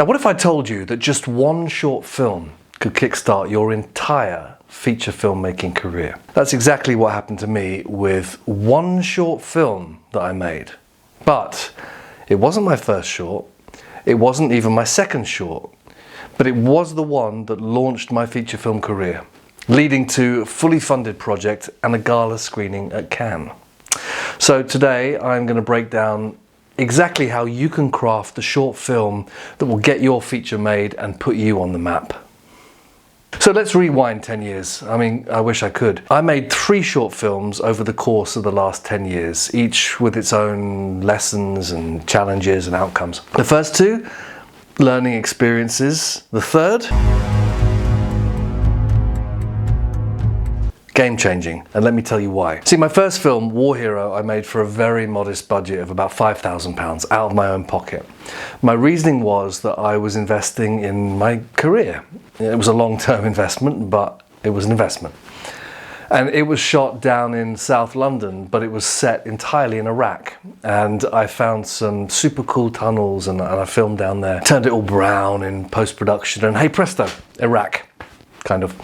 Now, what if I told you that just one short film could kickstart your entire feature filmmaking career? That's exactly what happened to me with one short film that I made. But it wasn't my first short, it wasn't even my second short, but it was the one that launched my feature film career, leading to a fully funded project and a gala screening at Cannes. So today I'm going to break down exactly how you can craft the short film that will get your feature made and put you on the map. So let's rewind 10 years. I wish I could. I made 3 short films over the course of the last 10 years, each with its own lessons and challenges and outcomes. The first 2, learning experiences. The third, game-changing, and let me tell you why. See, my first film, War Hero, I made for a very modest budget of about £5,000 out of my own pocket. My reasoning was that I was investing in my career. It was a long-term investment, but it was an investment. And it was shot down in South London, but it was set entirely in Iraq. And I found some super cool tunnels and I filmed down there. Turned it all brown in post-production and hey presto, Iraq, kind of.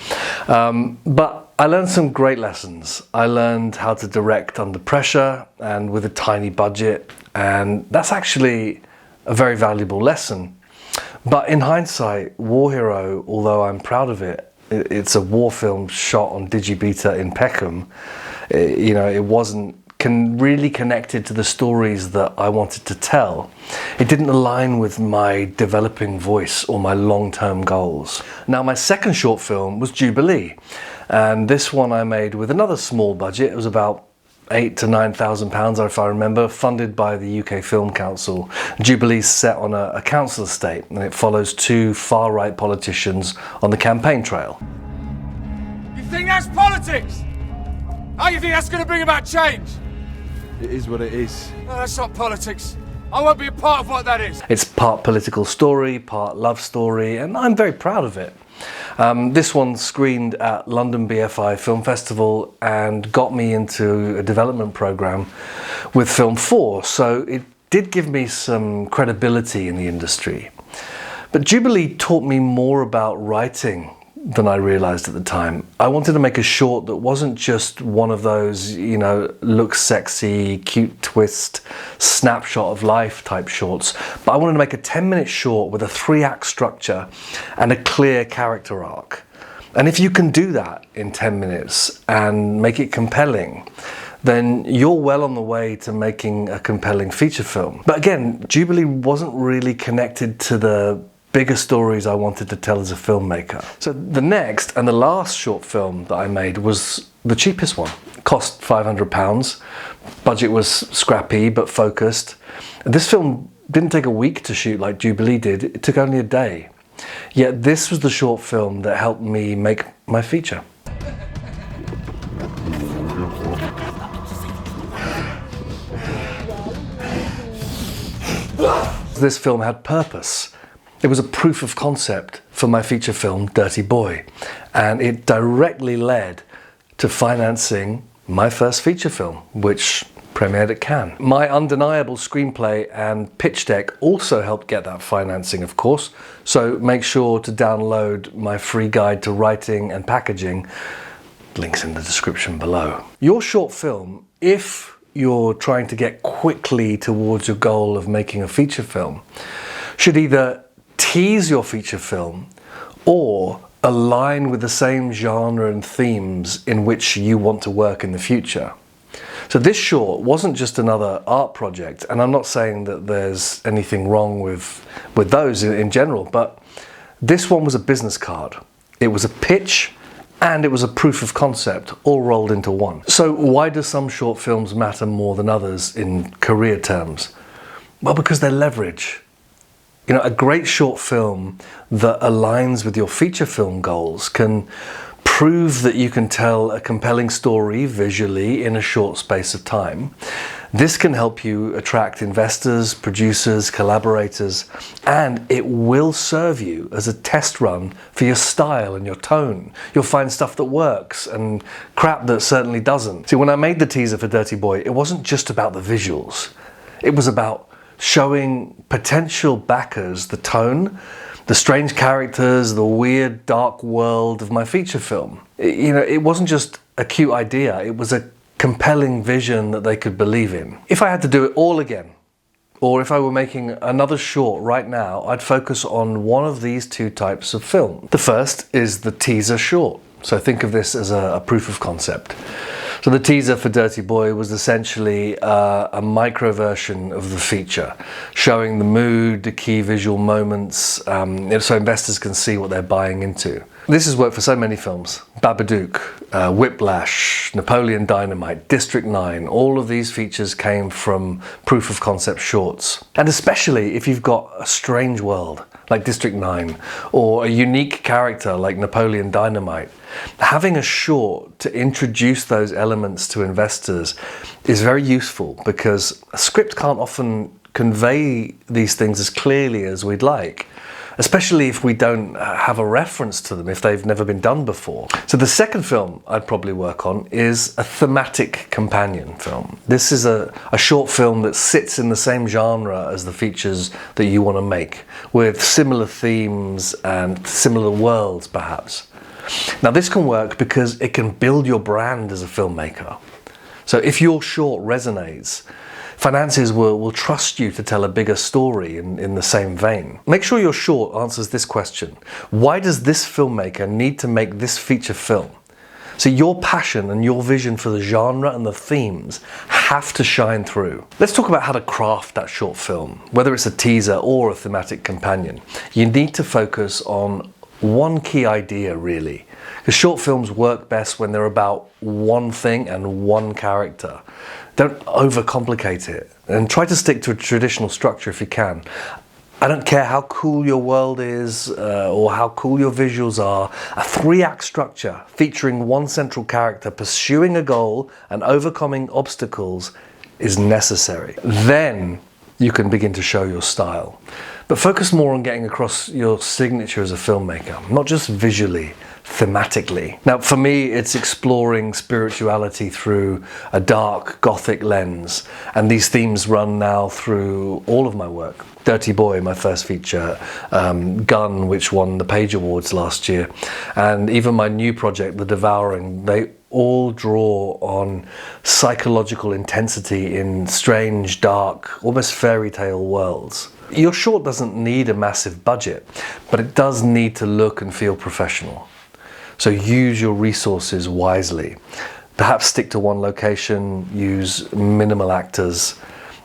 But I learned some great lessons. I learned how to direct under pressure and with a tiny budget, and that's actually a very valuable lesson. But in hindsight, War Hero, although I'm proud of it, it's a war film shot on Digibeta in Peckham. It wasn't really connected to the stories that I wanted to tell. It didn't align with my developing voice or my long-term goals. Now, my second short film was Jubilee, and this one I made with another small budget. It was about £8,000 to £9,000, if I remember, funded by the UK Film Council. Jubilee's set on a council estate, and it follows 2 far-right politicians on the campaign trail. You think that's politics? How you think that's going to bring about change? It is what it is. No, that's not politics. I won't be a part of what that is. It's part political story, part love story, and I'm very proud of it. This one screened at London BFI Film Festival and got me into a development program with Film 4, so it did give me some credibility in the industry. But Jubilee taught me more about writing than I realized at the time. I wanted to make a short that wasn't just one of those, looks sexy, cute twist, snapshot of life type shorts, but I wanted to make a 10-minute short with a 3-act structure and a clear character arc. And if you can do that in 10 minutes and make it compelling, then you're well on the way to making a compelling feature film. But again, Jubilee wasn't really connected to the bigger stories I wanted to tell as a filmmaker. So the next and the last short film that I made was the cheapest one. It cost £500. Budget was scrappy but focused. This film didn't take a week to shoot like Jubilee did. It took only a day. Yet this was the short film that helped me make my feature. This film had purpose. It was a proof of concept for my feature film, Dirty Boy, and it directly led to financing my first feature film, which premiered at Cannes. My undeniable screenplay and pitch deck also helped get that financing, of course, so make sure to download my free guide to writing and packaging. Links in the description below. Your short film, if you're trying to get quickly towards your goal of making a feature film, should either tease your feature film or align with the same genre and themes in which you want to work in the future. So this short wasn't just another art project, and I'm not saying that there's anything wrong with those in general, but this one was a business card. It was a pitch and it was a proof of concept all rolled into one. So why do some short films matter more than others in career terms? Well, because they're leverage. A great short film that aligns with your feature film goals can prove that you can tell a compelling story visually in a short space of time. This can help you attract investors, producers, collaborators, and it will serve you as a test run for your style and your tone. You'll find stuff that works and crap that certainly doesn't. See, when I made the teaser for Dirty Boy, it wasn't just about the visuals. It was about showing potential backers the tone, the strange characters, the weird dark world of my feature film. It wasn't just a cute idea, it was a compelling vision that they could believe in. If I had to do it all again, or if I were making another short right now, I'd focus on one of these two types of film. The first is the teaser short. So think of this as a proof of concept. So the teaser for Dirty Boy was essentially a micro version of the feature, showing the mood, the key visual moments, so investors can see what they're buying into. This has worked for so many films. Babadook, Whiplash, Napoleon Dynamite, District 9, all of these features came from proof of concept shorts. And especially if you've got a strange world, like District 9, or a unique character like Napoleon Dynamite, having a short to introduce those elements to investors is very useful, because a script can't often convey these things as clearly as we'd like, especially if we don't have a reference to them, if they've never been done before. So the second film I'd probably work on is a thematic companion film. This is a short film that sits in the same genre as the features that you want to make, with similar themes and similar worlds perhaps. Now this can work because it can build your brand as a filmmaker. So if your short resonates, financiers will trust you to tell a bigger story in the same vein. Make sure your short answers this question: why does this filmmaker need to make this feature film? So your passion and your vision for the genre and the themes have to shine through. Let's talk about how to craft that short film, whether it's a teaser or a thematic companion. You need to focus on one key idea, really, because short films work best when they're about one thing and one character. Don't overcomplicate it, and try to stick to a traditional structure if you can. I don't care how cool your world is or how cool your visuals are. A 3-act structure featuring one central character pursuing a goal and overcoming obstacles is necessary. Then you can begin to show your style. But focus more on getting across your signature as a filmmaker, not just visually, thematically. Now for me, it's exploring spirituality through a dark gothic lens, and these themes run now through all of my work. Dirty Boy, my first feature, Gun, which won the Page Awards last year, and even my new project, The Devouring, they all draw on psychological intensity in strange, dark, almost fairy tale worlds. Your short doesn't need a massive budget, but it does need to look and feel professional. So use your resources wisely. Perhaps stick to one location, use minimal actors,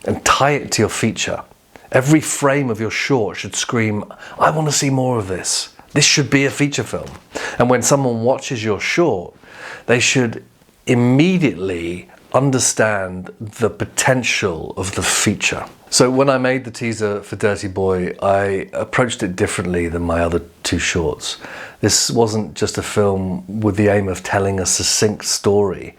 and tie it to your feature. Every frame of your short should scream, I want to see more of this. This should be a feature film. And when someone watches your short, they should immediately understand the potential of the feature. So when I made the teaser for Dirty Boy, I approached it differently than my other two shorts. This wasn't just a film with the aim of telling a succinct story.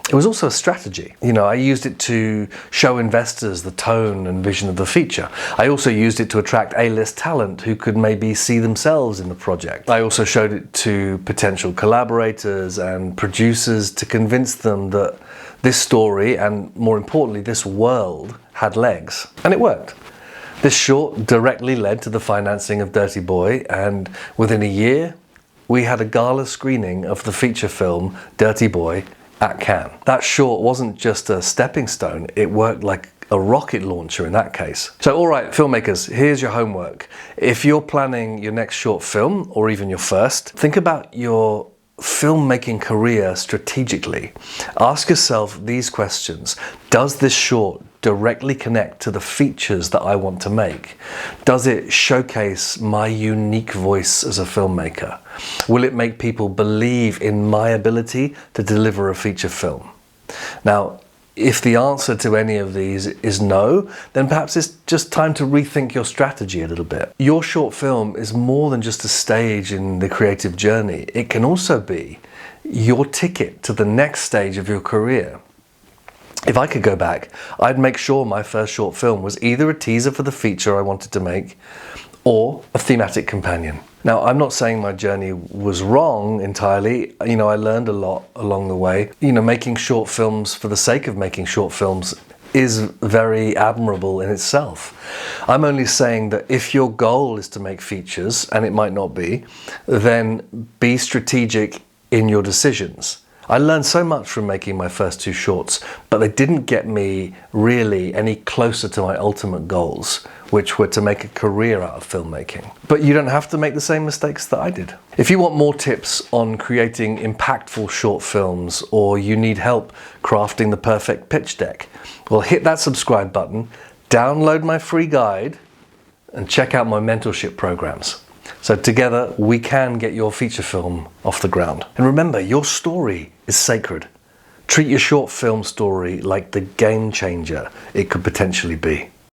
It was also a strategy. I used it to show investors the tone and vision of the feature. I also used it to attract A-list talent who could maybe see themselves in the project. I also showed it to potential collaborators and producers to convince them that this story, and more importantly, this world, had legs. And it worked. This short directly led to the financing of Dirty Boy, and within a year, we had a gala screening of the feature film Dirty Boy at Cannes. That short wasn't just a stepping stone, it worked like a rocket launcher in that case. So all right, filmmakers, here's your homework. If you're planning your next short film, or even your first, think about your filmmaking career strategically. Ask yourself these questions. Does this short directly connect to the features that I want to make? Does it showcase my unique voice as a filmmaker? Will it make people believe in my ability to deliver a feature film? Now, if the answer to any of these is no, then perhaps it's just time to rethink your strategy a little bit. Your short film is more than just a stage in the creative journey. It can also be your ticket to the next stage of your career. If I could go back, I'd make sure my first short film was either a teaser for the feature I wanted to make or a thematic companion. Now, I'm not saying my journey was wrong entirely. I learned a lot along the way. Making short films for the sake of making short films is very admirable in itself. I'm only saying that if your goal is to make features, and it might not be, then be strategic in your decisions. I learned so much from making my first 2 shorts, but they didn't get me really any closer to my ultimate goals, which were to make a career out of filmmaking. But you don't have to make the same mistakes that I did. If you want more tips on creating impactful short films, or you need help crafting the perfect pitch deck, well, hit that subscribe button, download my free guide, and check out my mentorship programs. So together we can get your feature film off the ground. And remember, your story is sacred. Treat your short film story like the game changer it could potentially be.